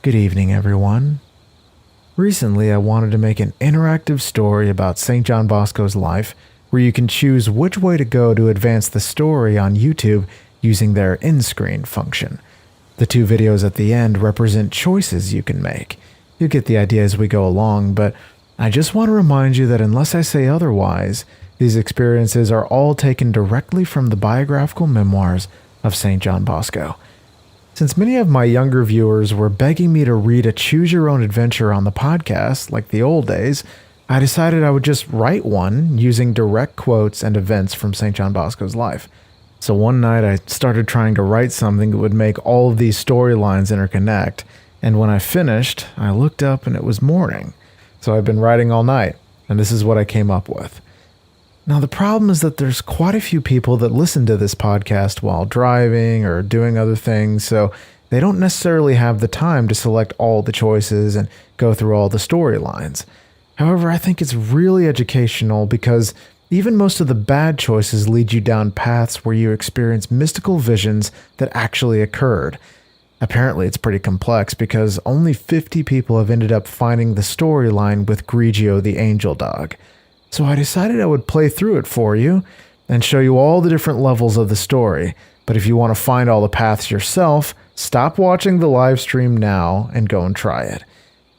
Good evening, everyone. Recently, I wanted to make an interactive story about St. John Bosco's life, where you can choose which way to go to advance the story on YouTube using their in-screen function. The two videos at the end represent choices you can make. You'll get the idea as we go along, but I just want to remind you that unless I say otherwise, these experiences are all taken directly from the biographical memoirs of St. John Bosco. Since many of my younger viewers were begging me to read a choose-your-own-adventure on the podcast, like the old days, I decided I would just write one using direct quotes and events from St. John Bosco's life. So one night I started trying to write something that would make all of these storylines interconnect, and when I finished, I looked up and it was morning. So I've been writing all night, and this is what I came up with. Now, the problem is that there's quite a few people that listen to this podcast while driving or doing other things, so they don't necessarily have the time to select all the choices and go through all the storylines. However, I think it's really educational because even most of the bad choices lead you down paths where you experience mystical visions that actually occurred. Apparently, it's pretty complex because only 50 people have ended up finding the storyline with Grigio the angel dog. So I decided I would play through it for you and show you all the different levels of the story. But if you want to find all the paths yourself, stop watching the live stream now and go and try it.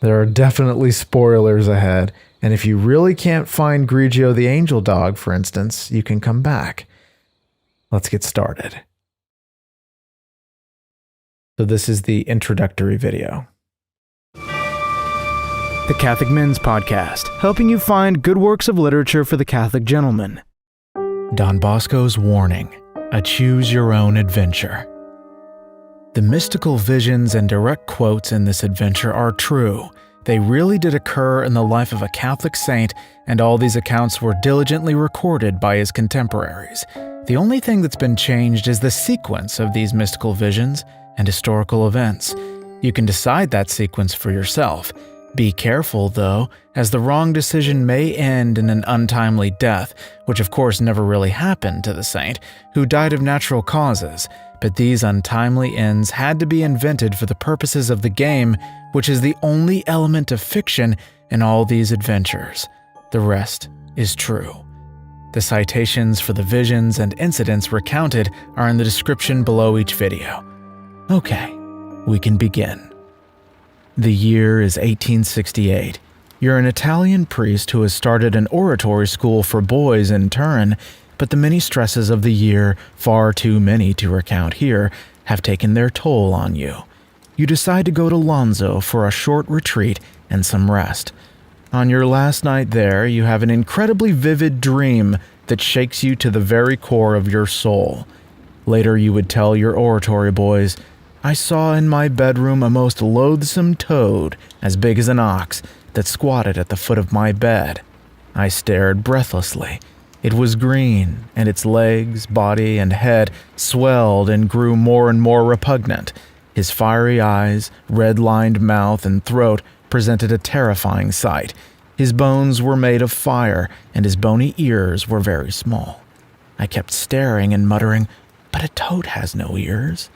There are definitely spoilers ahead, and if you really can't find Grigio the angel dog, for instance, you can come back. Let's get started. So this is the introductory video. The Catholic Men's Podcast, helping you find good works of literature for the Catholic gentleman. Don Bosco's warning, a choose-your-own-adventure. The mystical visions and direct quotes in this adventure are true. They really did occur in the life of a Catholic saint, and all these accounts were diligently recorded by his contemporaries. The only thing that's been changed is the sequence of these mystical visions and historical events. You can decide that sequence for yourself. Be careful, though, as the wrong decision may end in an untimely death, which of course never really happened to the saint, who died of natural causes, but these untimely ends had to be invented for the purposes of the game, which is the only element of fiction in all these adventures. The rest is true. The citations for the visions and incidents recounted are in the description below each video. Okay, we can begin. The year is 1868. You're an Italian priest who has started an oratory school for boys in Turin, but the many stresses of the year, far too many to recount here, have taken their toll on you. You decide to go to Lonzo for a short retreat and some rest. On your last night there, you have an incredibly vivid dream that shakes you to the very core of your soul. Later you would tell your oratory boys, "I saw in my bedroom a most loathsome toad, as big as an ox, that squatted at the foot of my bed. I stared breathlessly. It was green, and its legs, body, and head swelled and grew more and more repugnant. His fiery eyes, red-lined mouth, and throat presented a terrifying sight. His bones were made of fire, and his bony ears were very small. I kept staring and muttering, 'But a toad has no ears.'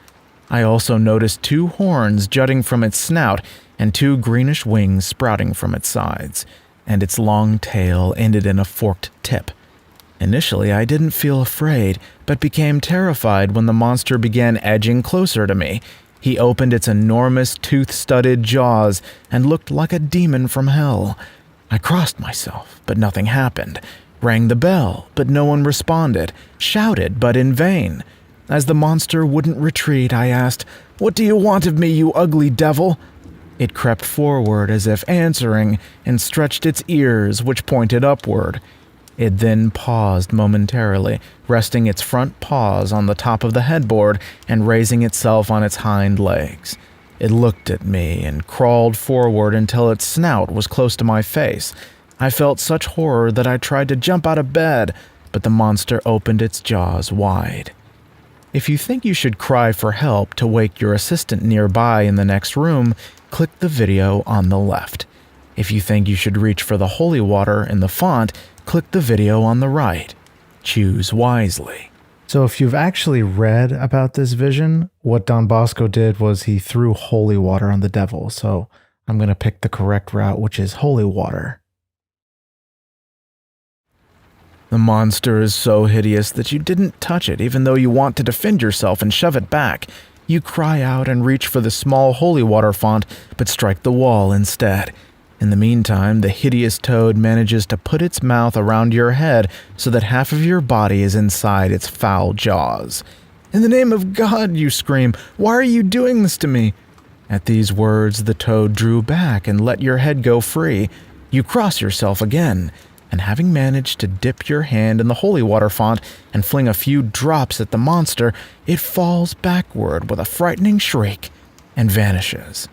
I also noticed 2 horns jutting from its snout and 2 greenish wings sprouting from its sides, and its long tail ended in a forked tip. Initially, I didn't feel afraid, but became terrified when the monster began edging closer to me. He opened its enormous tooth-studded jaws and looked like a demon from hell. I crossed myself, but nothing happened. Rang the bell, but no one responded. Shouted, but in vain. As the monster wouldn't retreat, I asked, 'What do you want of me, you ugly devil?' It crept forward as if answering and stretched its ears, which pointed upward. It then paused momentarily, resting its front paws on the top of the headboard and raising itself on its hind legs. It looked at me and crawled forward until its snout was close to my face. I felt such horror that I tried to jump out of bed, but the monster opened its jaws wide. If you think you should cry for help to wake your assistant nearby in the next room, click the video on the left. If you think you should reach for the holy water in the font, click the video on the right. Choose wisely. So if you've actually read about this vision, what Don Bosco did was he threw holy water on the devil. So I'm going to pick the correct route, which is holy water. The monster is so hideous that you didn't touch it, even though you want to defend yourself and shove it back. You cry out and reach for the small holy water font, but strike the wall instead. In the meantime, the hideous toad manages to put its mouth around your head so that half of your body is inside its foul jaws. "In the name of God," you scream, "why are you doing this to me?" At these words, the toad drew back and let your head go free. You cross yourself again, and having managed to dip your hand in the holy water font and fling a few drops at the monster, it falls backward with a frightening shriek and vanishes.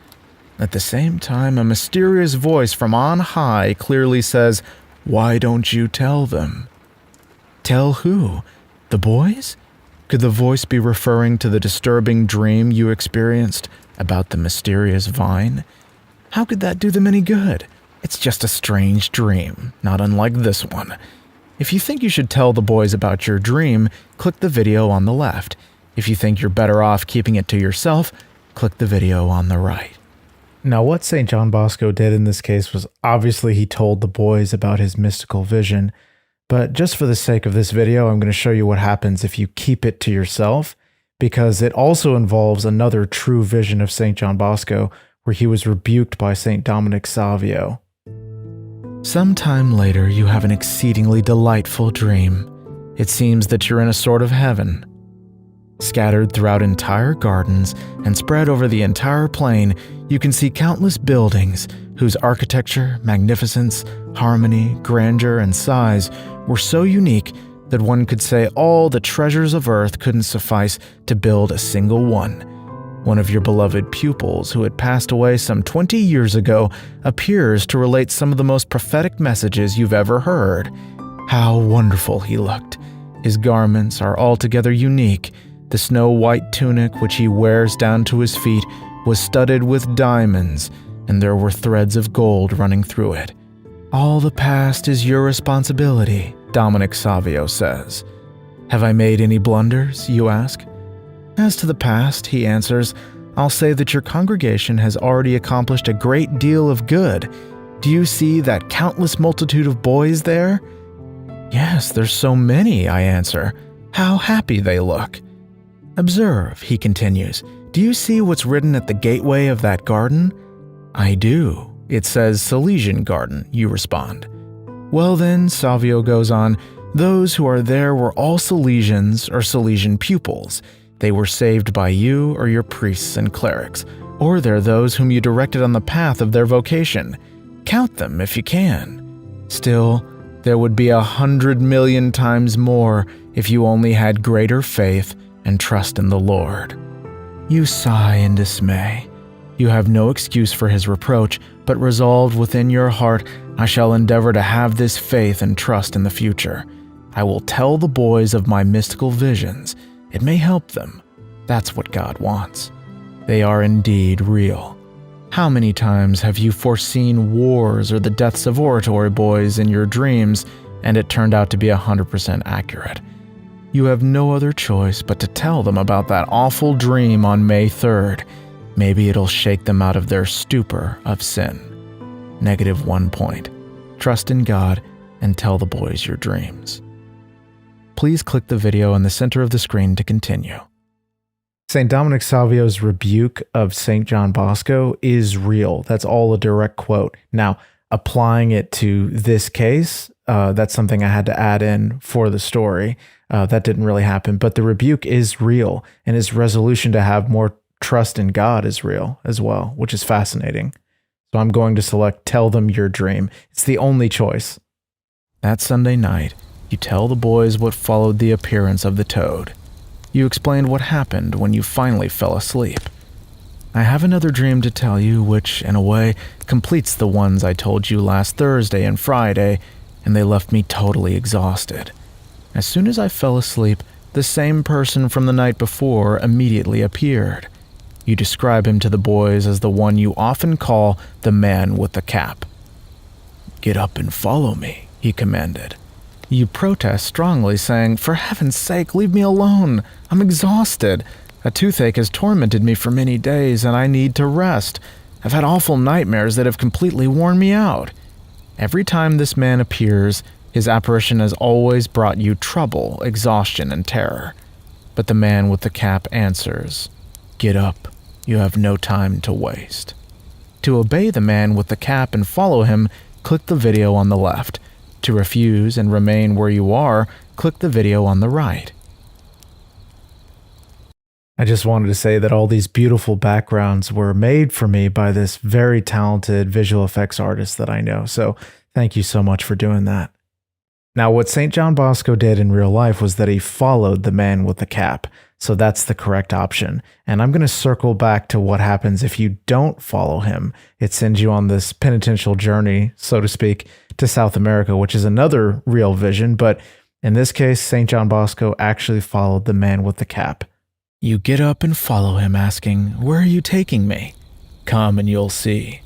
At the same time, a mysterious voice from on high clearly says, "Why don't you tell them?" Tell who? The boys? Could the voice be referring to the disturbing dream you experienced about the mysterious vine? How could that do them any good? It's just a strange dream, not unlike this one. If you think you should tell the boys about your dream, click the video on the left. If you think you're better off keeping it to yourself, click the video on the right. Now, what St. John Bosco did in this case was obviously he told the boys about his mystical vision, but just for the sake of this video, I'm going to show you what happens if you keep it to yourself, because it also involves another true vision of St. John Bosco, where he was rebuked by St. Dominic Savio. Sometime later, you have an exceedingly delightful dream. It seems that you're in a sort of heaven. Scattered throughout entire gardens and spread over the entire plain, you can see countless buildings whose architecture, magnificence, harmony, grandeur, and size were so unique that one could say all the treasures of earth couldn't suffice to build a single one. One of your beloved pupils, who had passed away some 20 years ago, appears to relate some of the most prophetic messages you've ever heard. How wonderful he looked. His garments are altogether unique. The snow-white tunic which he wears down to his feet was studded with diamonds, and there were threads of gold running through it. "All the past is your responsibility," Dominic Savio says. "Have I made any blunders?" you ask. "As to the past," he answers, "I'll say that your congregation has already accomplished a great deal of good. Do you see that countless multitude of boys there?" "Yes, there's so many," I answer. "How happy they look." "Observe," he continues, "do you see what's written at the gateway of that garden?" "I do. It says Salesian Garden," you respond. "Well then," Savio goes on, "those who are there were all Salesians or Salesian pupils. They were saved by you or your priests and clerics, or they're those whom you directed on the path of their vocation. Count them if you can. Still, there would be 100 million times more if you only had greater faith and trust in the Lord." You sigh in dismay. You have no excuse for his reproach, but resolved within your heart, "I shall endeavor to have this faith and trust in the future. I will tell the boys of my mystical visions. It may help them. That's what God wants. They are indeed real." How many times have you foreseen wars or the deaths of oratory boys in your dreams, and it turned out to be 100% accurate? You have no other choice but to tell them about that awful dream on May 3rd. Maybe it'll shake them out of their stupor of sin. -1 point. Trust in God and tell the boys your dreams. Please click the video in the center of the screen to continue. St. Dominic Savio's rebuke of St. John Bosco is real. That's all a direct quote. Now, applying it to this case, that's something I had to add in for the story. That didn't really happen, but the rebuke is real, and his resolution to have more trust in God is real as well, which is fascinating. So I'm going to select Tell Them Your Dream. It's the only choice. That Sunday night, you tell the boys what followed the appearance of the toad. You explained what happened when you finally fell asleep. "I have another dream to tell you, which, in a way, completes the ones I told you last Thursday and Friday, and they left me totally exhausted. As soon as I fell asleep, the same person from the night before immediately appeared. You describe him to the boys as the one you often call the man with the cap. "Get up and follow me," he commanded. You protest strongly, saying, "For heaven's sake, leave me alone. I'm exhausted. A toothache has tormented me for many days, and I need to rest. I've had awful nightmares that have completely worn me out." Every time this man appears, his apparition has always brought you trouble, exhaustion, and terror. But the man with the cap answers, "Get up. You have no time to waste." To obey the man with the cap and follow him, click the video on the left. To refuse and remain where you are, click the video on the right. I just wanted to say that all these beautiful backgrounds were made for me by this very talented visual effects artist that I know, so thank you so much for doing that. Now, what St. John Bosco did in real life was that he followed the man with the cap, so that's the correct option. And I'm going to circle back to what happens if you don't follow him. It sends you on this penitential journey, so to speak, to South America, which is another real vision, but in this case, St. John Bosco actually followed the man with the cap. You get up and follow him, asking, "Where are you taking me?" "Come and you'll see."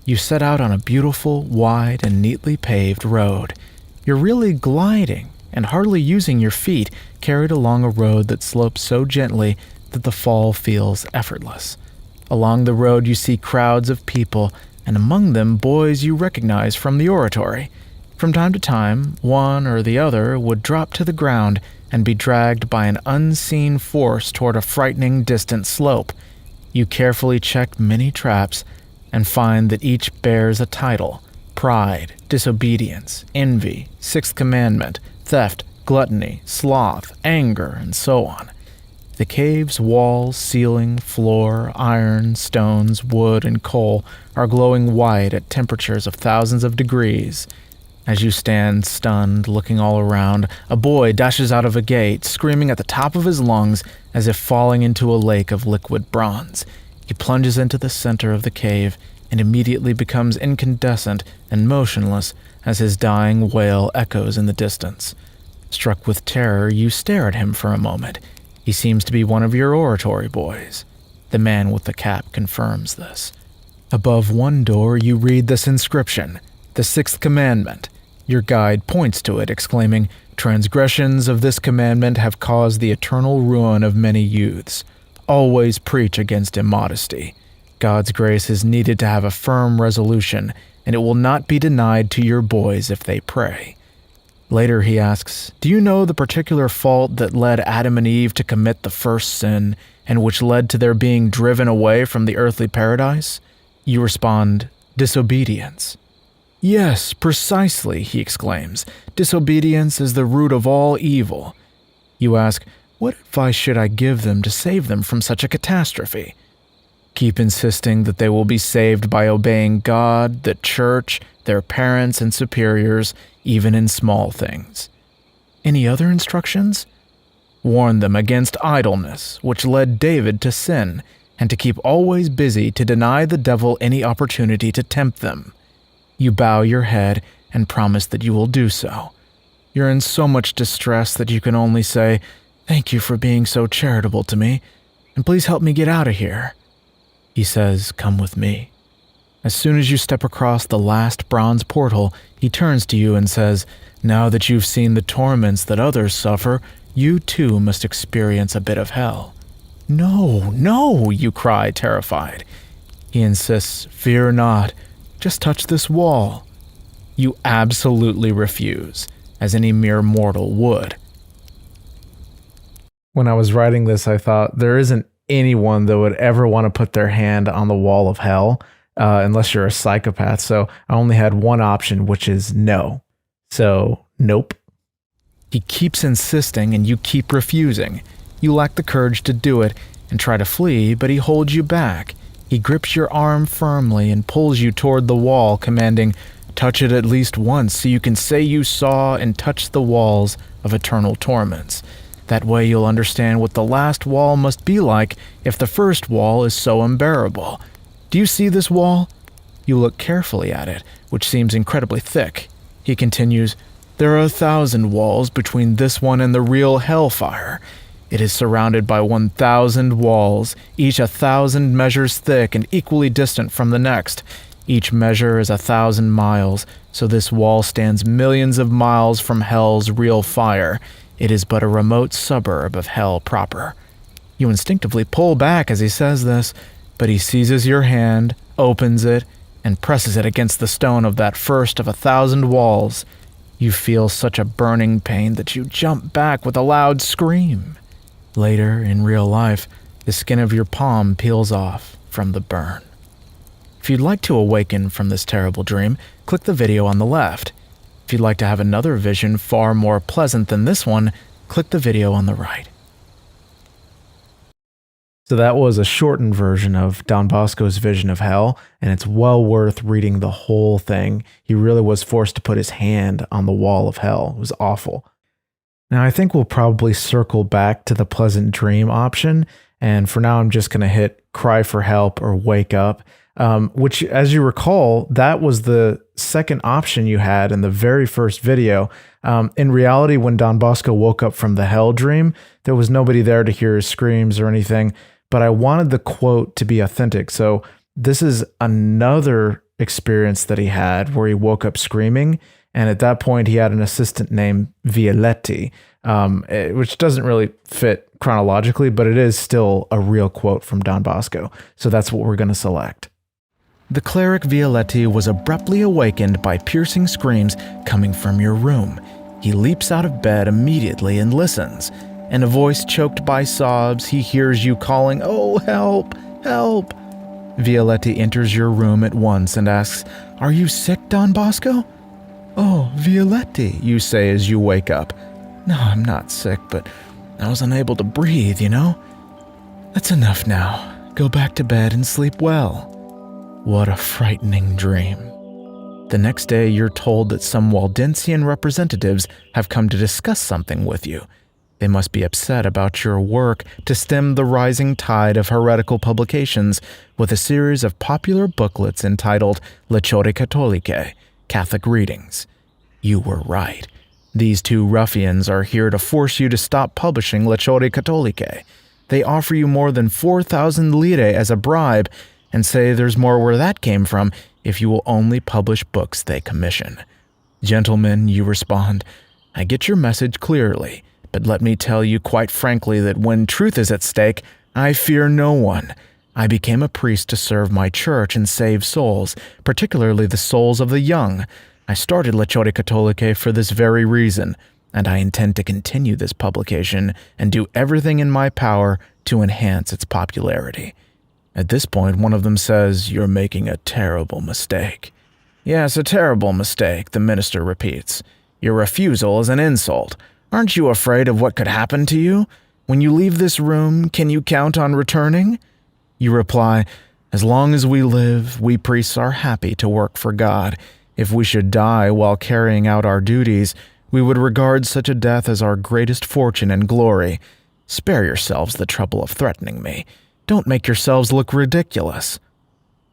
You set out on a beautiful, wide, and neatly paved road. You're really gliding and hardly using your feet, carried along a road that slopes so gently that the fall feels effortless. Along the road you see crowds of people, and among them boys you recognize from the oratory. From time to time, one or the other would drop to the ground and be dragged by an unseen force toward a frightening distant slope. You carefully check many traps and find that each bears a title: pride, disobedience, envy, sixth commandment, theft, gluttony, sloth, anger, and so on. The cave's walls, ceiling, floor, iron, stones, wood, and coal are glowing white at temperatures of thousands of degrees. As you stand stunned, looking all around, a boy dashes out of a gate, screaming at the top of his lungs as if falling into a lake of liquid bronze. He plunges into the center of the cave and immediately becomes incandescent and motionless as his dying wail echoes in the distance. Struck with terror, you stare at him for a moment. He seems to be one of your oratory boys. The man with the cap confirms this. Above one door, you read this inscription: "The Sixth Commandment." Your guide points to it, exclaiming, "Transgressions of this commandment have caused the eternal ruin of many youths. Always preach against immodesty. God's grace is needed to have a firm resolution, and it will not be denied to your boys if they pray." Later he asks, "Do you know the particular fault that led Adam and Eve to commit the first sin, and which led to their being driven away from the earthly paradise?" You respond, "Disobedience." "Yes, precisely," he exclaims. "Disobedience is the root of all evil." You ask, "What advice should I give them to save them from such a catastrophe?" "Keep insisting that they will be saved by obeying God, the church, their parents and superiors, even in small things." "Any other instructions?" "Warn them against idleness, which led David to sin, and to keep always busy to deny the devil any opportunity to tempt them." You bow your head and promise that you will do so. You're in so much distress that you can only say, "Thank you for being so charitable to me, and please help me get out of here." He says, "Come with me." As soon as you step across the last bronze portal, he turns to you and says, "Now that you've seen the torments that others suffer, you too must experience a bit of hell." "No, no," you cry, terrified. He insists, "Fear not, just touch this wall." You absolutely refuse, as any mere mortal would. When I was writing this, I thought there isn't anyone that would ever want to put their hand on the wall of hell, unless you're a psychopath. So I only had one option, which is no. So, nope. He keeps insisting and you keep refusing. You lack the courage to do it and try to flee, but he holds you back. He grips your arm firmly and pulls you toward the wall, commanding, "Touch it at least once so you can say you saw and touched the walls of eternal torments. That way you'll understand what the last wall must be like if the first wall is so unbearable. Do you see this wall?" You look carefully at it, which seems incredibly thick. He continues, "There are 1,000 walls between this one and the real hellfire. It is surrounded by 1,000 walls, each 1,000 measures thick and equally distant from the next. Each measure is 1,000 miles, so this wall stands millions of miles from hell's real fire. It is but a remote suburb of hell proper. You instinctively pull back as he says this, but he seizes your hand, opens it, and presses it against the stone of that first of 1,000 walls. You feel such a burning pain that you jump back with a loud scream. Later, in real life, the skin of your palm peels off from the burn. If you'd like to awaken from this terrible dream, click the video on the left. If you'd like to have another vision far more pleasant than this one, click the video on the right. So that was a shortened version of Don Bosco's vision of hell, and it's well worth reading the whole thing. He really was forced to put his hand on the wall of hell. It was awful. Now I think we'll probably circle back to the pleasant dream option, and for now I'm just going to hit cry for help or wake up, which, as you recall, that was the second option you had in the very first video. In reality, when Don Bosco woke up from the hell dream, there was nobody there to hear his screams or anything, but I wanted the quote to be authentic. So this is another experience that he had where he woke up screaming, and at that point he had an assistant named Violetti, which doesn't really fit chronologically, but it is still a real quote from Don Bosco. So that's what we're going to select. The cleric Violetti was abruptly awakened by piercing screams coming from your room. He leaps out of bed immediately and listens. In a voice choked by sobs, he hears you calling, "Oh, help, help." Violetti enters your room at once and asks, "Are you sick, Don Bosco?" "Oh, Violetti," you say as you wake up. "No, I'm not sick, but I was unable to breathe, you know? That's enough now. Go back to bed and sleep well." What a frightening dream. The next day, you're told that some Waldensian representatives have come to discuss something with you. They must be upset about your work to stem the rising tide of heretical publications with a series of popular booklets entitled Lecture Catholicae, Catholic Readings. You were right. These two ruffians are here to force you to stop publishing Lecture Catholicae. They offer you more than 4,000 lire as a bribe and say there's more where that came from if you will only publish books they commission. "Gentlemen," you respond, "I get your message clearly. But let me tell you quite frankly that when truth is at stake, I fear no one. I became a priest to serve my church and save souls, particularly the souls of the young. I started Lecture Catholicae for this very reason, and I intend to continue this publication and do everything in my power to enhance its popularity." At this point, one of them says, "You're making a terrible mistake." "Yes, a terrible mistake," the minister repeats. "Your refusal is an insult. Aren't you afraid of what could happen to you? When you leave this room, can you count on returning?" You reply, "As long as we live, we priests are happy to work for God. If we should die while carrying out our duties, we would regard such a death as our greatest fortune and glory. Spare yourselves the trouble of threatening me. Don't make yourselves look ridiculous."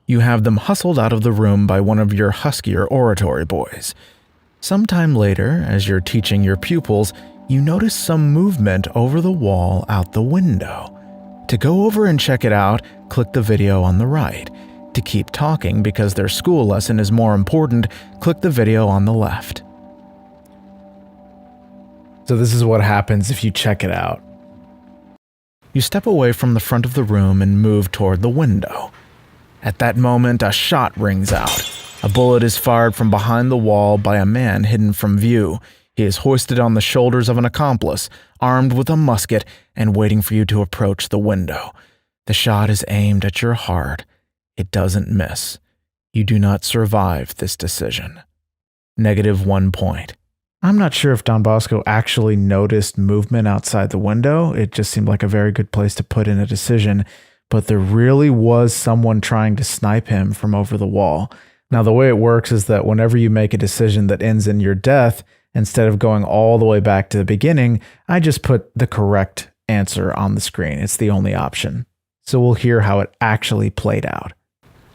You have them hustled out of the room by one of your huskier oratory boys. Sometime later, as you're teaching your pupils, you notice some movement over the wall out the window. To go over and check it out, click the video on the right. To keep talking because their school lesson is more important, click the video on the left. So this is what happens if you check it out. You step away from the front of the room and move toward the window. At that moment, a shot rings out. A bullet is fired from behind the wall by a man hidden from view. He is hoisted on the shoulders of an accomplice, armed with a musket and waiting for you to approach the window. The shot is aimed at your heart. It doesn't miss. You do not survive this decision. -1 point. I'm not sure if Don Bosco actually noticed movement outside the window. It just seemed like a very good place to put in a decision, but there really was someone trying to snipe him from over the wall. Now, the way it works is that whenever you make a decision that ends in your death, instead of going all the way back to the beginning, I just put the correct answer on the screen. It's the only option. So we'll hear how it actually played out.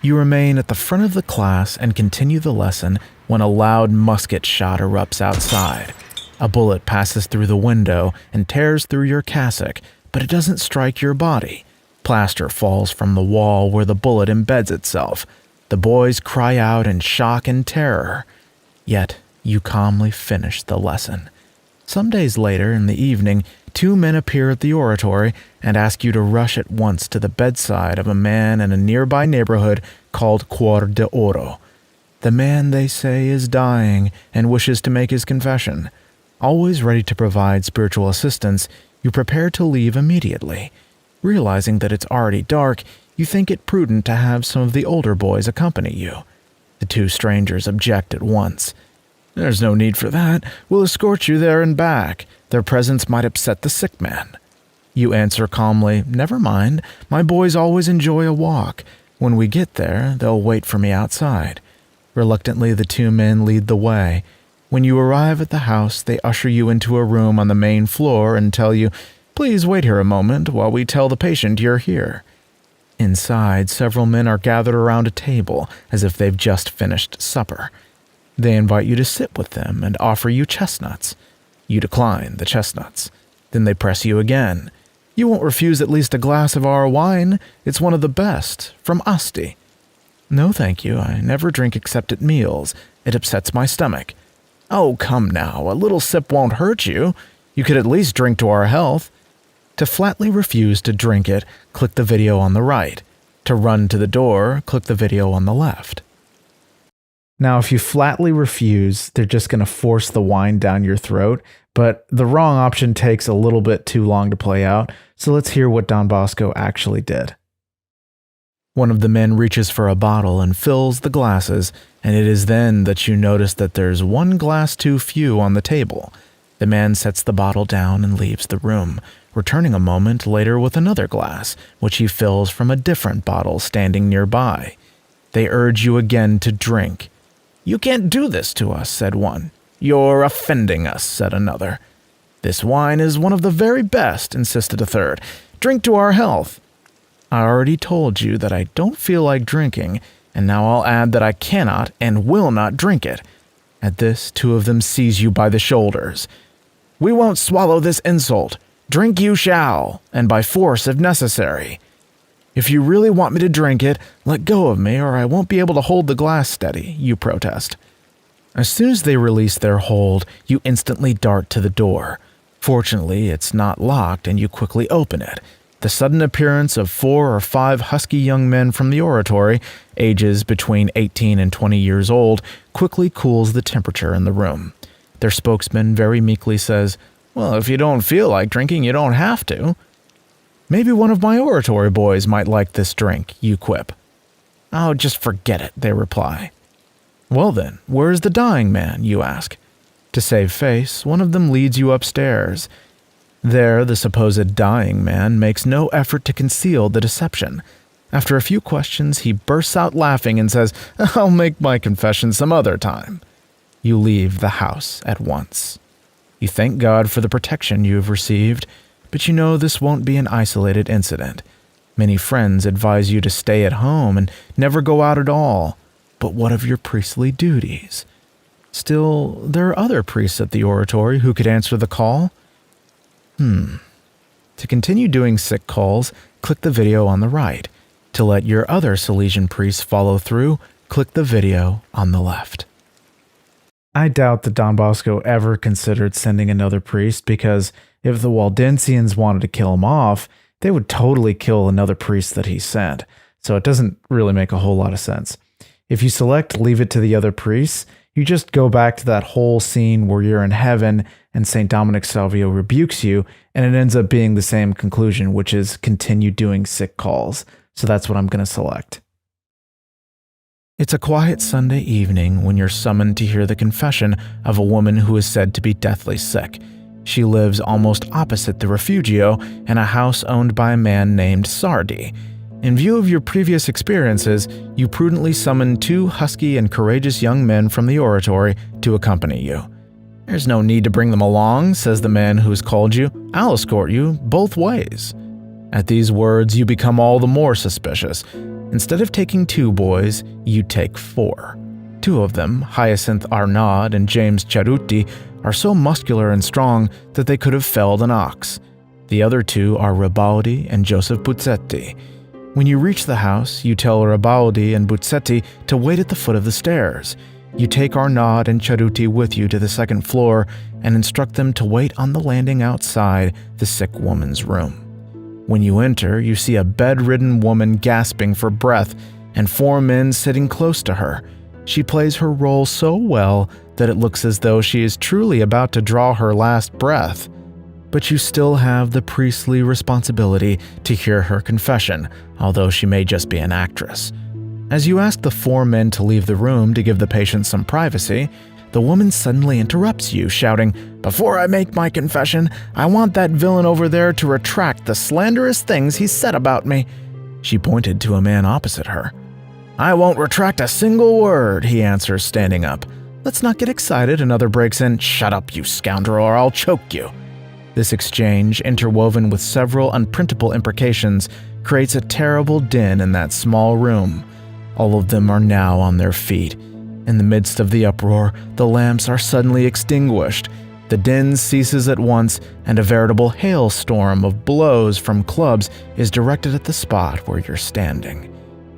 You remain at the front of the class and continue the lesson when a loud musket shot erupts outside. A bullet passes through the window and tears through your cassock, but it doesn't strike your body. Plaster falls from the wall where the bullet embeds itself. The boys cry out in shock and terror, yet you calmly finish the lesson. Some days later, in the evening, 2 men appear at the oratory and ask you to rush at once to the bedside of a man in a nearby neighborhood called Cuor de Oro. The man, they say, is dying and wishes to make his confession. Always ready to provide spiritual assistance, you prepare to leave immediately. Realizing that it's already dark, you think it prudent to have some of the older boys accompany you. The 2 strangers object at once. "There's no need for that. We'll escort you there and back. Their presence might upset the sick man." You answer calmly, "Never mind. My boys always enjoy a walk. When we get there, they'll wait for me outside." Reluctantly, the 2 men lead the way. When you arrive at the house, they usher you into a room on the main floor and tell you, "Please wait here a moment while we tell the patient you're here." Inside, several men are gathered around a table as if they've just finished supper. They invite you to sit with them and offer you chestnuts. You decline the chestnuts. Then they press you again. "You won't refuse at least a glass of our wine? It's one of the best, from Asti." "No, thank you. I never drink except at meals. It upsets my stomach." "Oh, come now. A little sip won't hurt you. You could at least drink to our health." To flatly refuse to drink it, click the video on the right. To run to the door, click the video on the left. Now, if you flatly refuse, they're just going to force the wine down your throat, but the wrong option takes a little bit too long to play out, so let's hear what Don Bosco actually did. One of the men reaches for a bottle and fills the glasses, and it is then that you notice that there's 1 glass too few on the table. The man sets the bottle down and leaves the room, returning a moment later with another glass, which he fills from a different bottle standing nearby. They urge you again to drink. "You can't do this to us," said one. "You're offending us," said another. "This wine is one of the very best," insisted a third. "Drink to our health." "I already told you that I don't feel like drinking, and now I'll add that I cannot and will not drink it." At this, 2 of them seize you by the shoulders. "We won't swallow this insult. Drink you shall, and by force if necessary." "If you really want me to drink it, let go of me or I won't be able to hold the glass steady," you protest. As soon as they release their hold, you instantly dart to the door. Fortunately, it's not locked and you quickly open it. The sudden appearance of 4 or 5 husky young men from the oratory, ages between 18 and 20 years old, quickly cools the temperature in the room. Their spokesman very meekly says, "Well, if you don't feel like drinking, you don't have to." "Maybe one of my oratory boys might like this drink," you quip. "Oh, just forget it," they reply. "Well then, where's the dying man?" you ask. To save face, one of them leads you upstairs. There, the supposed dying man makes no effort to conceal the deception. After a few questions, he bursts out laughing and says, "I'll make my confession some other time." You leave the house at once. You thank God for the protection you have received, but you know this won't be an isolated incident. Many friends advise you to stay at home and never go out at all. But what of your priestly duties? Still, there are other priests at the oratory who could answer the call. To continue doing sick calls, click the video on the right. To let your other Salesian priests follow through, click the video on the left. I doubt that Don Bosco ever considered sending another priest, because if the Waldensians wanted to kill him off, they would totally kill another priest that he sent, so it doesn't really make a whole lot of sense. If you select leave it to the other priests, you just go back to that whole scene where you're in heaven and St. Dominic Salvio rebukes you, and it ends up being the same conclusion, which is continue doing sick calls. So that's what I'm going to select. It's a quiet Sunday evening when you're summoned to hear the confession of a woman who is said to be deathly sick. She lives almost opposite the refugio in a house owned by a man named Sardi. In view of your previous experiences, you prudently summon 2 husky and courageous young men from the oratory to accompany you. "There's no need to bring them along," says the man who has called you. "I'll escort you both ways." At these words, you become all the more suspicious. Instead of taking 2 boys, you take 4. 2 of them, Hyacinth Arnaud and James Charuti, are so muscular and strong that they could have felled an ox. The other 2 are Ribaldi and Joseph Buzzetti. When you reach the house, you tell Rabaldi and Buzzetti to wait at the foot of the stairs. You take Arnaud and Charuti with you to the second floor and instruct them to wait on the landing outside the sick woman's room. When you enter, you see a bedridden woman gasping for breath and 4 men sitting close to her. She plays her role so well that it looks as though she is truly about to draw her last breath. But you still have the priestly responsibility to hear her confession, although she may just be an actress. As you ask the 4 men to leave the room to give the patient some privacy, the woman suddenly interrupts you, shouting, "Before I make my confession, I want that villain over there to retract the slanderous things he said about me." She pointed to a man opposite her. "I won't retract a single word," he answers, standing up. "Let's not get excited," another breaks in. "Shut up, you scoundrel, or I'll choke you." This exchange, interwoven with several unprintable imprecations, creates a terrible din in that small room. All of them are now on their feet. In the midst of the uproar, the lamps are suddenly extinguished. The din ceases at once, and a veritable hailstorm of blows from clubs is directed at the spot where you're standing.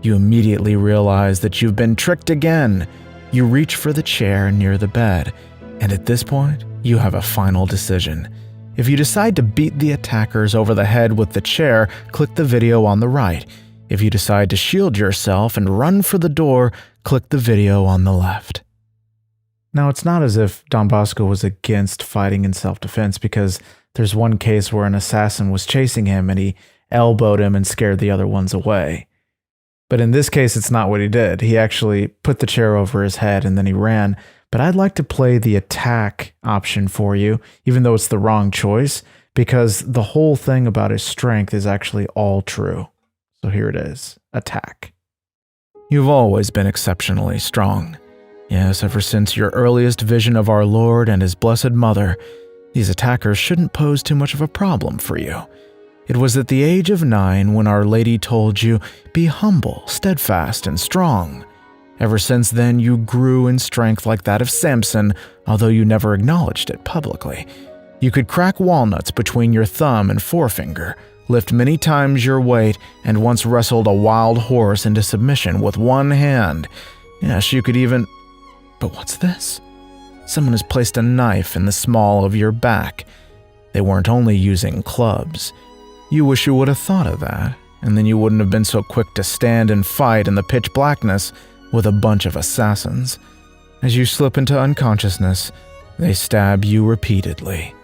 You immediately realize that you've been tricked again. You reach for the chair near the bed, and at this point, you have a final decision. If you decide to beat the attackers over the head with the chair, click the video on the right. If you decide to shield yourself and run for the door, click the video on the left. Now, it's not as if Don Bosco was against fighting in self-defense, because there's one case where an assassin was chasing him and he elbowed him and scared the other ones away. But in this case, it's not what he did. He actually put the chair over his head and then he ran. But I'd like to play the attack option for you, even though it's the wrong choice, because the whole thing about his strength is actually all true. So here it is. Attack. You've always been exceptionally strong. Yes, ever since your earliest vision of our Lord and His Blessed Mother, these attackers shouldn't pose too much of a problem for you. It was at the age of 9 when Our Lady told you, "Be humble, steadfast, and strong." Ever since then, you grew in strength like that of Samson, although you never acknowledged it publicly. You could crack walnuts between your thumb and forefinger, lift many times your weight, and once wrestled a wild horse into submission with one hand. Yes, you could even... But what's this? Someone has placed a knife in the small of your back. They weren't only using clubs. You wish you would have thought of that, and then you wouldn't have been so quick to stand and fight in the pitch blackness with a bunch of assassins. As you slip into unconsciousness, they stab you repeatedly.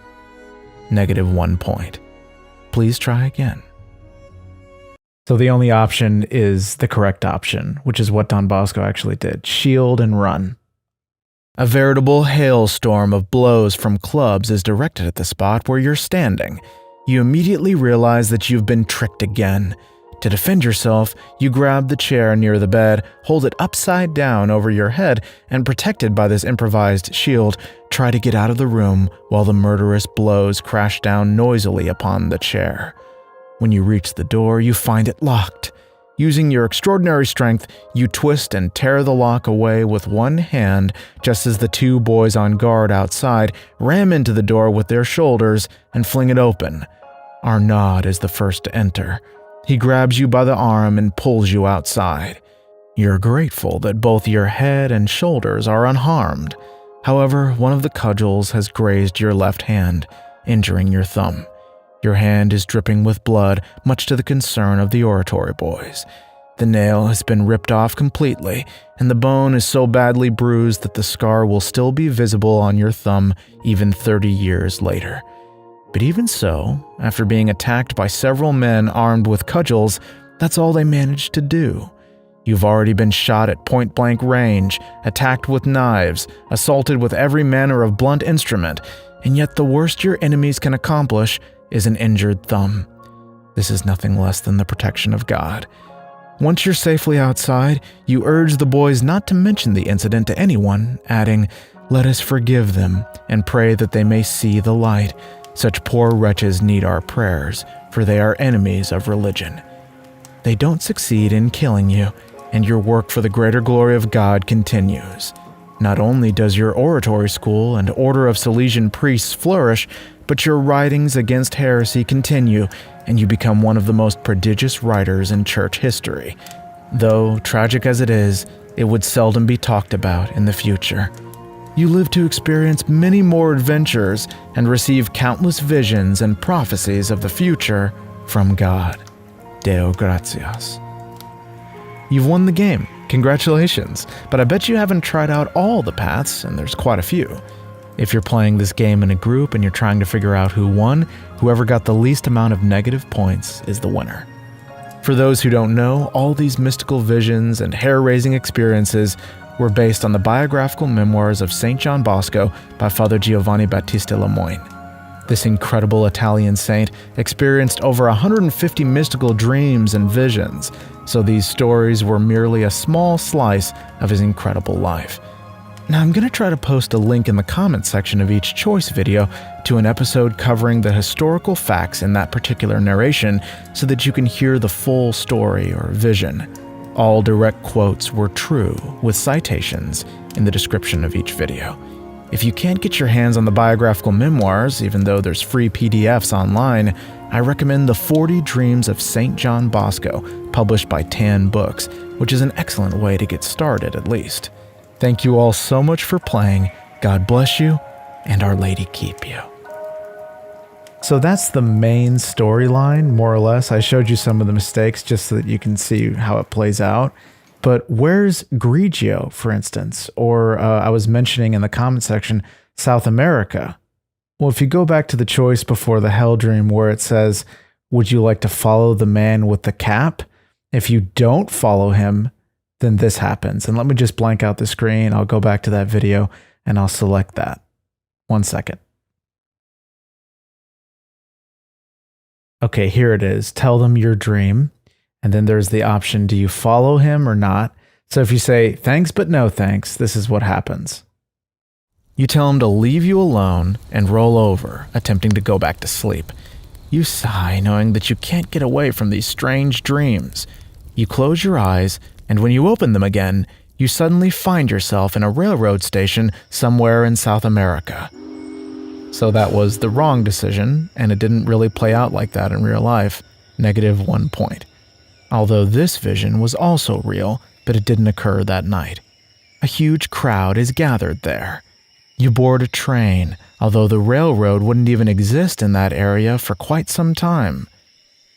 -1 point. Please try again. So the only option is the correct option, which is what Don Bosco actually did. Shield and run. A veritable hailstorm of blows from clubs is directed at the spot where you're standing. You immediately realize that you've been tricked again. To defend yourself, you grab the chair near the bed, hold it upside down over your head, and protected by this improvised shield, try to get out of the room while the murderous blows crash down noisily upon the chair. When you reach the door, you find it locked. Using your extraordinary strength, you twist and tear the lock away with one hand, just as the 2 boys on guard outside ram into the door with their shoulders and fling it open. Arnaud is the first to enter. He grabs you by the arm and pulls you outside. You're grateful that both your head and shoulders are unharmed. However, one of the cudgels has grazed your left hand, injuring your thumb. Your hand is dripping with blood, much to the concern of the oratory boys. The nail has been ripped off completely, and the bone is so badly bruised that the scar will still be visible on your thumb even 30 years later. But even so, after being attacked by several men armed with cudgels, that's all they managed to do. You've already been shot at point-blank range, attacked with knives, assaulted with every manner of blunt instrument, and yet the worst your enemies can accomplish is an injured thumb. This is nothing less than the protection of God. Once you're safely outside, you urge the boys not to mention the incident to anyone, adding, "Let us forgive them and pray that they may see the light. Such poor wretches need our prayers, for they are enemies of religion." They don't succeed in killing you, and your work for the greater glory of God continues. Not only does your oratory school and order of Salesian priests flourish, but your writings against heresy continue, and you become one of the most prodigious writers in church history. Though, tragic as it is, it would seldom be talked about in the future. You live to experience many more adventures and receive countless visions and prophecies of the future from God. Deo gratias. You've won the game. Congratulations. But I bet you haven't tried out all the paths, and there's quite a few. If you're playing this game in a group and you're trying to figure out who won, whoever got the least amount of negative points is the winner. For those who don't know, all these mystical visions and hair-raising experiences were based on the biographical memoirs of St. John Bosco by Father Giovanni Battista Lemoyne. This incredible Italian saint experienced over 150 mystical dreams and visions, so these stories were merely a small slice of his incredible life. Now I'm going to try to post a link in the comments section of each choice video to an episode covering the historical facts in that particular narration so that you can hear the full story or vision. All direct quotes were true, with citations in the description of each video. If you can't get your hands on the biographical memoirs, even though there's free PDFs online, I recommend the 40 Dreams of St. John Bosco, published by Tan Books, which is an excellent way to get started at least. Thank you all so much for playing. God bless you, and Our Lady keep you. So that's the main storyline, more or less. I showed you some of the mistakes just so that you can see how it plays out. But where's Grigio, for instance? Or I was mentioning in the comment section, South America. Well, if you go back to the choice before the Hell Dream where it says, would you like to follow the man with the cap? If you don't follow him, then this happens. And let me just blank out the screen. I'll go back to that video and I'll select that. 1 second. Okay, here it is. Tell them your dream. And then there's the option, do you follow him or not? So if you say, thanks but no thanks, this is what happens. You tell him to leave you alone and roll over, attempting to go back to sleep. You sigh, knowing that you can't get away from these strange dreams. You close your eyes, and when you open them again, you suddenly find yourself in a railroad station somewhere in South America. So that was the wrong decision, and it didn't really play out like that in real life. -1 point. Although this vision was also real, but it didn't occur that night. A huge crowd is gathered there. You board a train, although the railroad wouldn't even exist in that area for quite some time.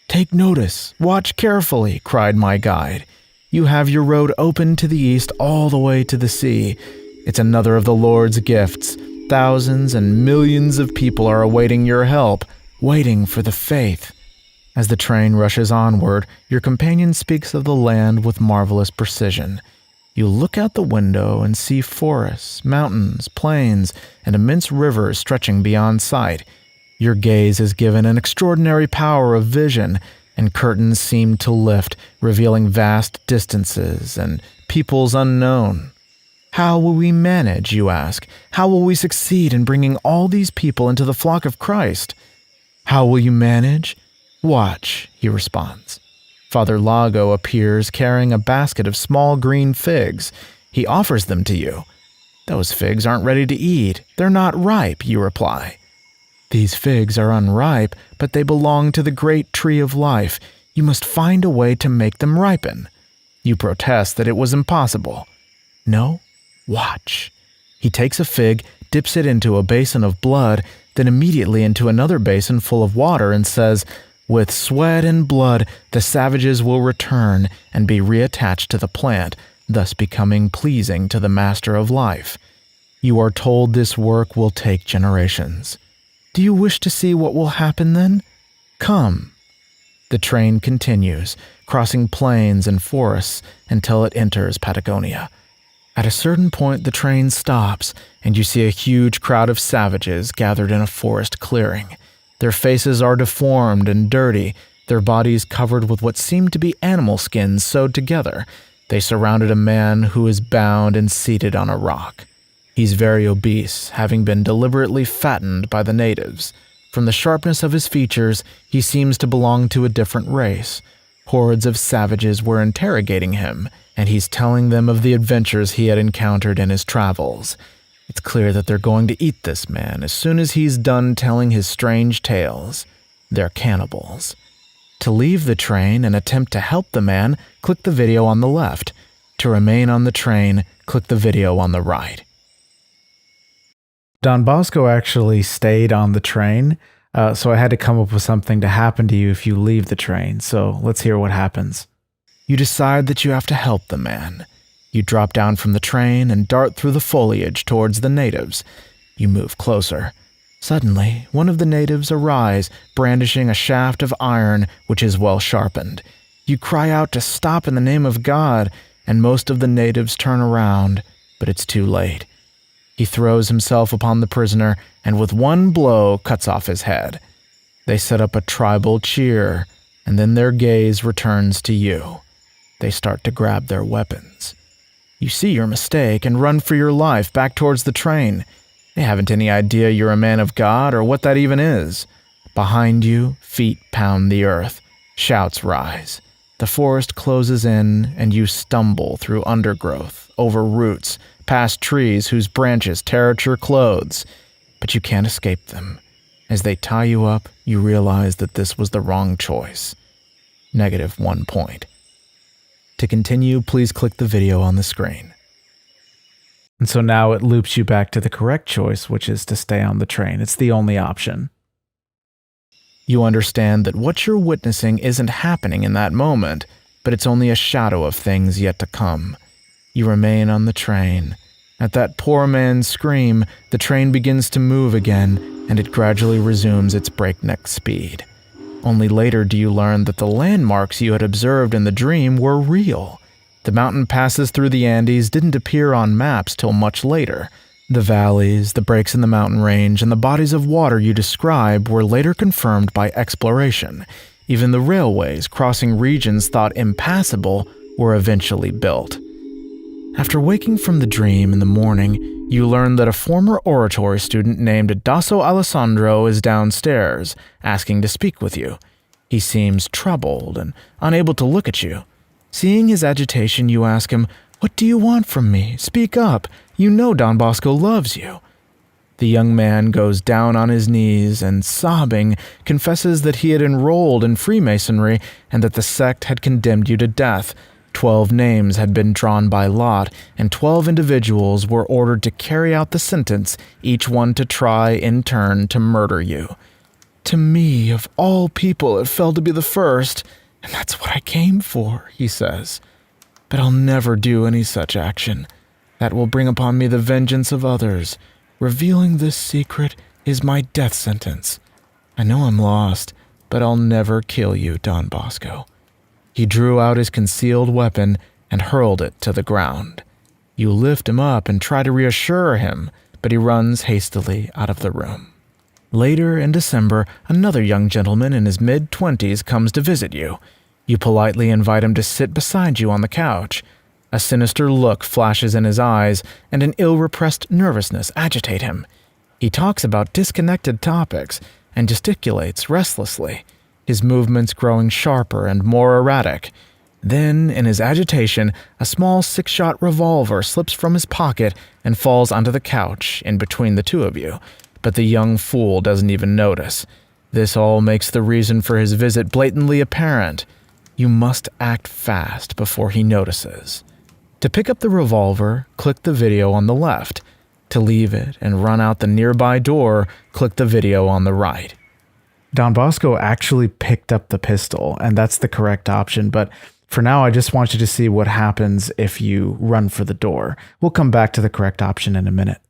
Take notice, watch carefully, cried my guide. You have your road open to the east all the way to the sea. It's another of the Lord's gifts. Thousands and millions of people are awaiting your help, waiting for the faith. As the train rushes onward, your companion speaks of the land with marvelous precision. You look out the window and see forests, mountains, plains, and immense rivers stretching beyond sight. Your gaze is given an extraordinary power of vision, and curtains seem to lift, revealing vast distances and peoples unknown. How will we manage, you ask? How will we succeed in bringing all these people into the flock of Christ? How will you manage? Watch, he responds. Father Lago appears carrying a basket of small green figs. He offers them to you. Those figs aren't ready to eat. They're not ripe, you reply. These figs are unripe, but they belong to the great tree of life. You must find a way to make them ripen. You protest that it was impossible. No? Watch. He takes a fig, dips it into a basin of blood, then immediately into another basin full of water and says, with sweat and blood, the savages will return and be reattached to the plant, thus becoming pleasing to the Master of Life. You are told this work will take generations. Do you wish to see what will happen then? Come. The train continues, crossing plains and forests until it enters Patagonia. At a certain point, the train stops, and you see a huge crowd of savages gathered in a forest clearing. Their faces are deformed and dirty, their bodies covered with what seem to be animal skins sewed together. They surrounded a man who is bound and seated on a rock. He's very obese, having been deliberately fattened by the natives. From the sharpness of his features, he seems to belong to a different race. Hordes of savages were interrogating him, and he's telling them of the adventures he had encountered in his travels. It's clear that they're going to eat this man as soon as he's done telling his strange tales. They're cannibals. To leave the train and attempt to help the man, click the video on the left. To remain on the train, click the video on the right. Don Bosco actually stayed on the train, so I had to come up with something to happen to you if you leave the train, so let's hear what happens. You decide that you have to help the man. You drop down from the train and dart through the foliage towards the natives. You move closer. Suddenly, one of the natives arrives, brandishing a shaft of iron which is well sharpened. You cry out to stop in the name of God, and most of the natives turn around, but it's too late. He throws himself upon the prisoner and with one blow cuts off his head. They set up a tribal cheer, and then their gaze returns to you. They start to grab their weapons. You see your mistake and run for your life back towards the train. They haven't any idea you're a man of God or what that even is. Behind you, feet pound the earth. Shouts rise. The forest closes in, and you stumble through undergrowth, over roots, past trees whose branches tear at your clothes. But you can't escape them. As they tie you up, you realize that this was the wrong choice. -1 point. To continue, please click the video on the screen. And so now it loops you back to the correct choice, which is to stay on the train. It's the only option. You understand that what you're witnessing isn't happening in that moment, but it's only a shadow of things yet to come. You remain on the train. At that poor man's scream, the train begins to move again, and it gradually resumes its breakneck speed. Only later do you learn that the landmarks you had observed in the dream were real. The mountain passes through the Andes didn't appear on maps till much later. The valleys, the breaks in the mountain range, and the bodies of water you describe were later confirmed by exploration. Even the railways crossing regions thought impassable were eventually built. After waking from the dream in the morning, you learn that a former oratory student named Dasso Alessandro is downstairs, asking to speak with you. He seems troubled and unable to look at you. Seeing his agitation, you ask him, "What do you want from me? Speak up. You know Don Bosco loves you." The young man goes down on his knees and, sobbing, confesses that he had enrolled in Freemasonry and that the sect had condemned you to death. 12 names had been drawn by lot, and 12 individuals were ordered to carry out the sentence, each one to try, in turn, to murder you. "To me, of all people, it fell to be the first, and that's what I came for," he says. "But I'll never do any such action. That will bring upon me the vengeance of others. Revealing this secret is my death sentence. I know I'm lost, but I'll never kill you, Don Bosco." He drew out his concealed weapon and hurled it to the ground. You lift him up and try to reassure him, but he runs hastily out of the room. Later in December, another young gentleman in his mid-20s comes to visit you. You politely invite him to sit beside you on the couch. A sinister look flashes in his eyes, and an ill-repressed nervousness agitate him. He talks about disconnected topics and gesticulates restlessly, his movements growing sharper and more erratic. Then, in his agitation, a small 6-shot revolver slips from his pocket and falls onto the couch in between the two of you, but the young fool doesn't even notice. This all makes the reason for his visit blatantly apparent. You must act fast before he notices. To pick up the revolver, click the video on the left. To leave it and run out the nearby door, click the video on the right. Don Bosco actually picked up the pistol, and that's the correct option, but for now I just want you to see what happens if you run for the door. We'll come back to the correct option in a minute.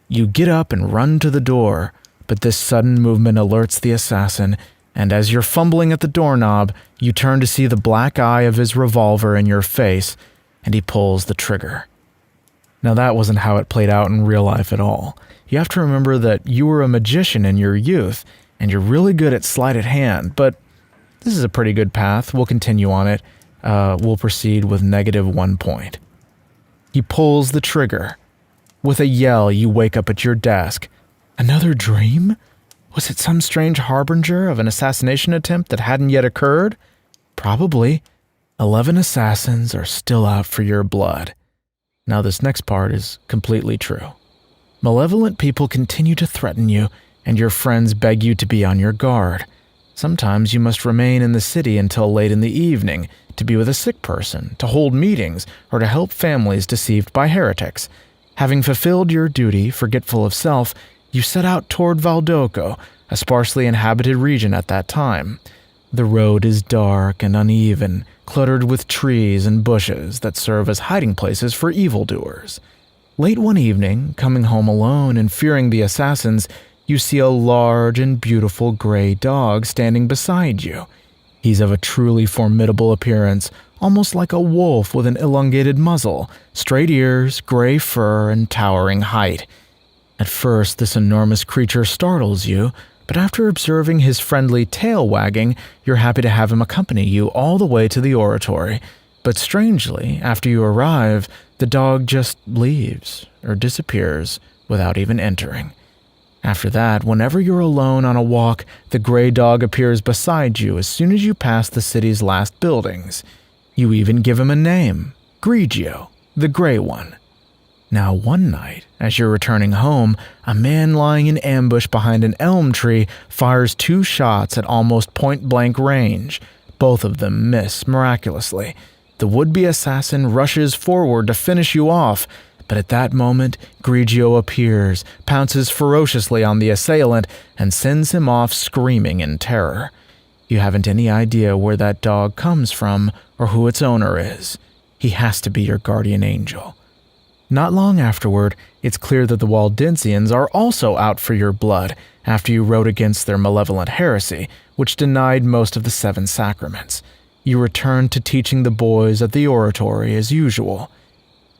You get up and run to the door, but this sudden movement alerts the assassin, and as you're fumbling at the doorknob, you turn to see the black eye of his revolver in your face, and he pulls the trigger. Now that wasn't how it played out in real life at all. You have to remember that you were a magician in your youth, and you're really good at sleight of hand, but this is a pretty good path. We'll continue on it. We'll proceed with -1 point. He pulls the trigger. With a yell, you wake up at your desk. Another dream? Was it some strange harbinger of an assassination attempt that hadn't yet occurred? Probably. 11 assassins are still out for your blood. Now this next part is completely true. Malevolent people continue to threaten you, and your friends beg you to be on your guard. Sometimes you must remain in the city until late in the evening to be with a sick person, to hold meetings, or to help families deceived by heretics. Having fulfilled your duty, forgetful of self, you set out toward Valdoco, a sparsely inhabited region at that time. The road is dark and uneven, cluttered with trees and bushes that serve as hiding places for evildoers. Late one evening, coming home alone and fearing the assassins, you see a large and beautiful gray dog standing beside you. He's of a truly formidable appearance, almost like a wolf with an elongated muzzle, straight ears, gray fur, and towering height. At first, this enormous creature startles you, but after observing his friendly tail wagging, you're happy to have him accompany you all the way to the oratory. But strangely, after you arrive, the dog just leaves or disappears without even entering. After that, whenever you're alone on a walk, the gray dog appears beside you as soon as you pass the city's last buildings. You even give him a name, Grigio, the Gray One. Now one night, as you're returning home, a man lying in ambush behind an elm tree fires 2 shots at almost point-blank range. Both of them miss miraculously. The would-be assassin rushes forward to finish you off, but at that moment, Grigio appears, pounces ferociously on the assailant, and sends him off screaming in terror. You haven't any idea where that dog comes from or who its owner is. He has to be your guardian angel. Not long afterward, it's clear that the Waldensians are also out for your blood after you wrote against their malevolent heresy, which denied most of the 7 sacraments. You return to teaching the boys at the oratory as usual.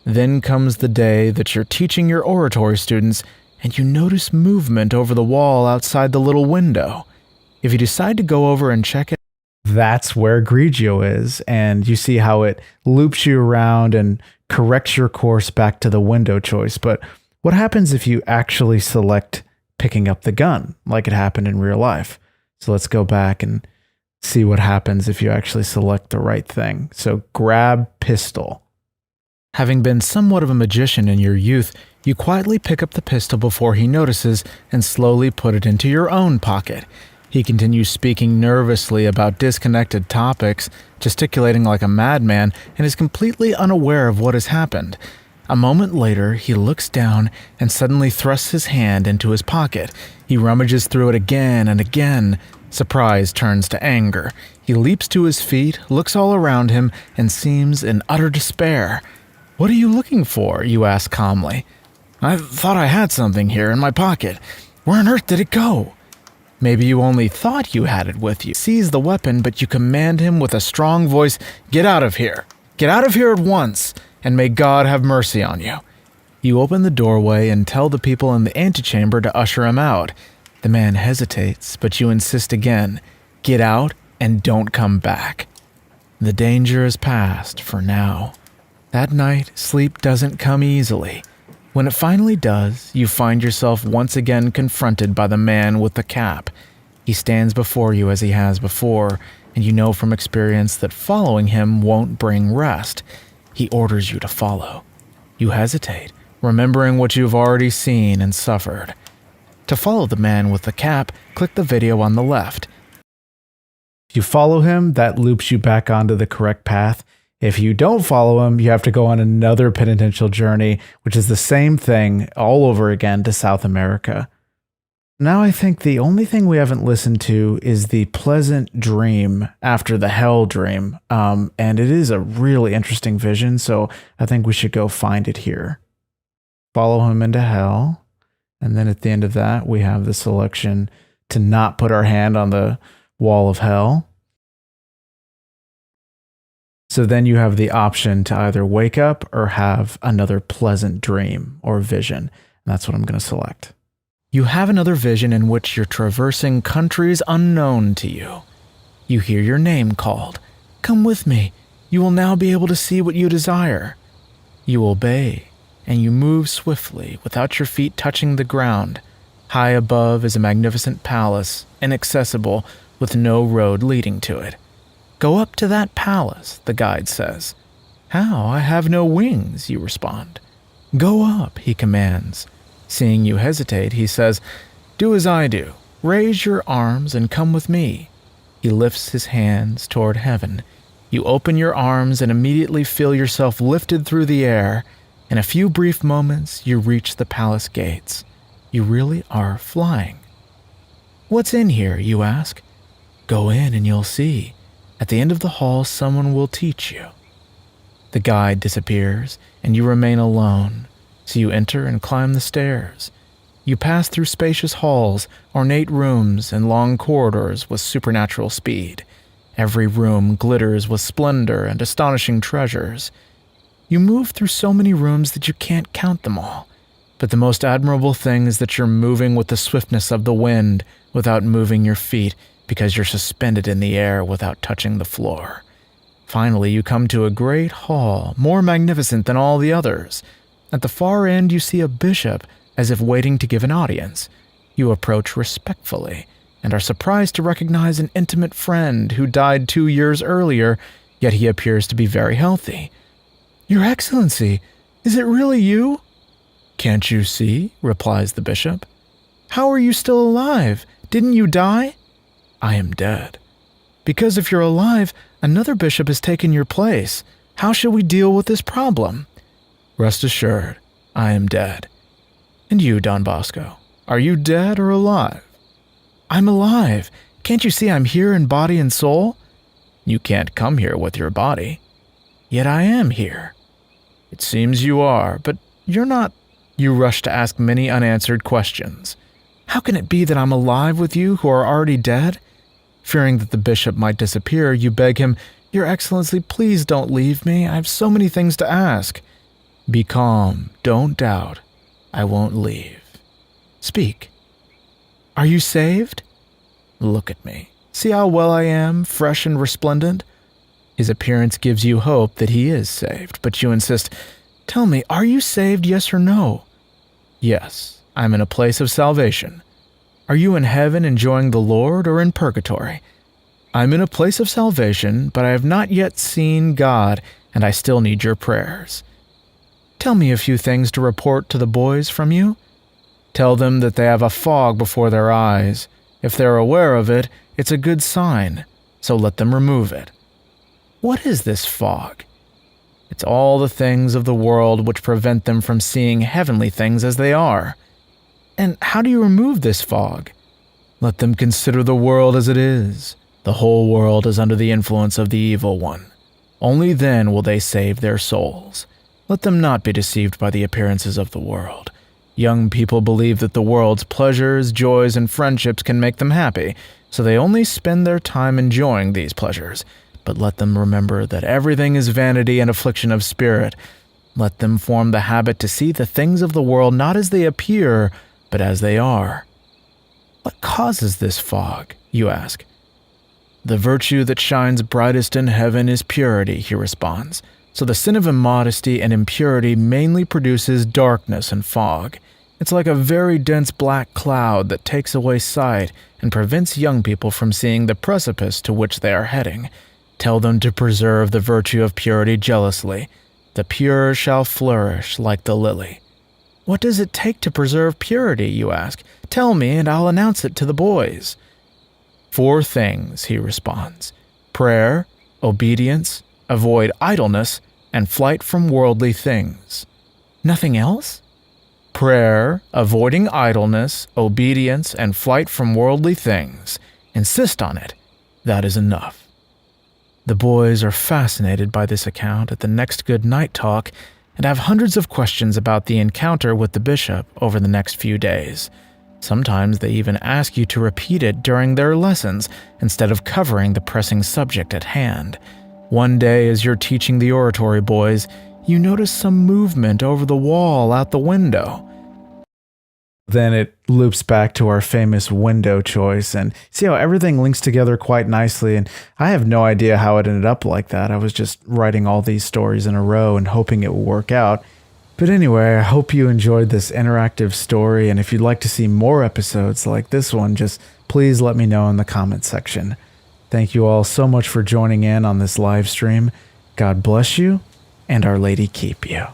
Then comes the day that you're teaching your oratory students, and you notice movement over the wall outside the little window. If you decide to go over and check it, that's where Grigio is, and you see how it loops you around and corrects your course back to the window choice. But what happens if you actually select picking up the gun, like it happened in real life? So let's go back and see what happens if you actually select the right thing. So grab pistol. Having been somewhat of a magician in your youth, you quietly pick up the pistol before he notices and slowly put it into your own pocket. He continues speaking nervously about disconnected topics, gesticulating like a madman, and is completely unaware of what has happened. A moment later, he looks down and suddenly thrusts his hand into his pocket. He rummages through it again and again. Surprise turns to anger. He leaps to his feet, looks all around him, and seems in utter despair. "What are you looking for?" you ask calmly. "I thought I had something here in my pocket. Where on earth did it go?" Maybe you only thought you had it with you. Seize the weapon, but you command him with a strong voice, "Get out of here! Get out of here at once, and may God have mercy on you." You open the doorway and tell the people in the antechamber to usher him out. The man hesitates, but you insist again, "Get out and don't come back." The danger is past for now. That night, sleep doesn't come easily. When it finally does, you find yourself once again confronted by the man with the cap. He stands before you as he has before, and you know from experience that following him won't bring rest. He orders you to follow. You hesitate, remembering what you've already seen and suffered. To follow the man with the cap, click the video on the left. If you follow him, that loops you back onto the correct path. If you don't follow him, you have to go on another penitential journey, which is the same thing all over again to South America. Now I think the only thing we haven't listened to is the pleasant dream after the hell dream. And it is a really interesting vision, so I think we should go find it here. Follow him into hell. And then at the end of that, we have the selection to not put our hand on the wall of hell. So then you have the option to either wake up or have another pleasant dream or vision. And that's what I'm going to select. You have another vision in which you're traversing countries unknown to you. You hear your name called. "Come with me. You will now be able to see what you desire." You obey, and you move swiftly without your feet touching the ground. High above is a magnificent palace, inaccessible, with no road leading to it. "Go up to that palace," the guide says. "How? I have no wings," you respond. "Go up," he commands. Seeing you hesitate, he says, "Do as I do. Raise your arms and come with me." He lifts his hands toward heaven. You open your arms and immediately feel yourself lifted through the air. In a few brief moments, you reach the palace gates. You really are flying. What's in here, you ask? Go in and you'll see. At the end of the hall, someone will teach you. The guide disappears, and you remain alone. So you enter and climb the stairs. You pass through spacious halls, ornate rooms, and long corridors with supernatural speed. Every room glitters with splendor and astonishing treasures. You move through so many rooms that you can't count them all. But the most admirable thing is that you're moving with the swiftness of the wind without moving your feet because you're suspended in the air without touching the floor. Finally, you come to a great hall, more magnificent than all the others. At the far end, you see a bishop, as if waiting to give an audience. You approach respectfully and are surprised to recognize an intimate friend who died 2 years earlier, yet he appears to be very healthy. Your Excellency, is it really you? Can't you see? Replies the bishop. How are you still alive? Didn't you die? I am dead. Because if you're alive, another bishop has taken your place. How shall we deal with this problem? Rest assured, I am dead. And you, Don Bosco, are you dead or alive? I'm alive. Can't you see I'm here in body and soul? You can't come here with your body. Yet I am here. It seems you are, but you're not. You rush to ask many unanswered questions. How can it be that I'm alive with you who are already dead? Fearing that the bishop might disappear, you beg him, Your Excellency, please don't leave me. I have so many things to ask. Be calm. Don't doubt. I won't leave. Speak. Are you saved? Look at me. See how well I am, fresh and resplendent? His appearance gives you hope that he is saved, but you insist, Tell me, are you saved, yes or no? Yes, I'm in a place of salvation. Are you in heaven enjoying the Lord or in purgatory? I'm in a place of salvation, but I have not yet seen God, and I still need your prayers. Tell me a few things to report to the boys from you. Tell them that they have a fog before their eyes. If they're aware of it, it's a good sign, so let them remove it. What is this fog? It's all the things of the world which prevent them from seeing heavenly things as they are. And how do you remove this fog? Let them consider the world as it is. The whole world is under the influence of the evil one. Only then will they save their souls. Let them not be deceived by the appearances of the world. Young people believe that the world's pleasures, joys, and friendships can make them happy, so they only spend their time enjoying these pleasures. But let them remember that everything is vanity and affliction of spirit. Let them form the habit to see the things of the world not as they appear, but as they are. What causes this fog, you ask? The virtue that shines brightest in heaven is purity, he responds. So the sin of immodesty and impurity mainly produces darkness and fog. It's like a very dense black cloud that takes away sight and prevents young people from seeing the precipice to which they are heading. Tell them to preserve the virtue of purity jealously. The pure shall flourish like the lily. What does it take to preserve purity, you ask? Tell me, and I'll announce it to the boys. 4 things, he responds. Prayer, obedience, avoid idleness, and flight from worldly things. Nothing else? Prayer, avoiding idleness, obedience, and flight from worldly things. Insist on it. That is enough. The boys are fascinated by this account at the next good night talk and have hundreds of questions about the encounter with the bishop over the next few days. Sometimes they even ask you to repeat it during their lessons instead of covering the pressing subject at hand. One day, as you're teaching the oratory boys, you notice some movement over the wall out the window. Then it loops back to our famous window choice, and see how everything links together quite nicely, and I have no idea how it ended up like that. I was just writing all these stories in a row and hoping it would work out. But anyway, I hope you enjoyed this interactive story, and if you'd like to see more episodes like this one, just please let me know in the comments section. Thank you all so much for joining in on this live stream. God bless you, and Our Lady keep you.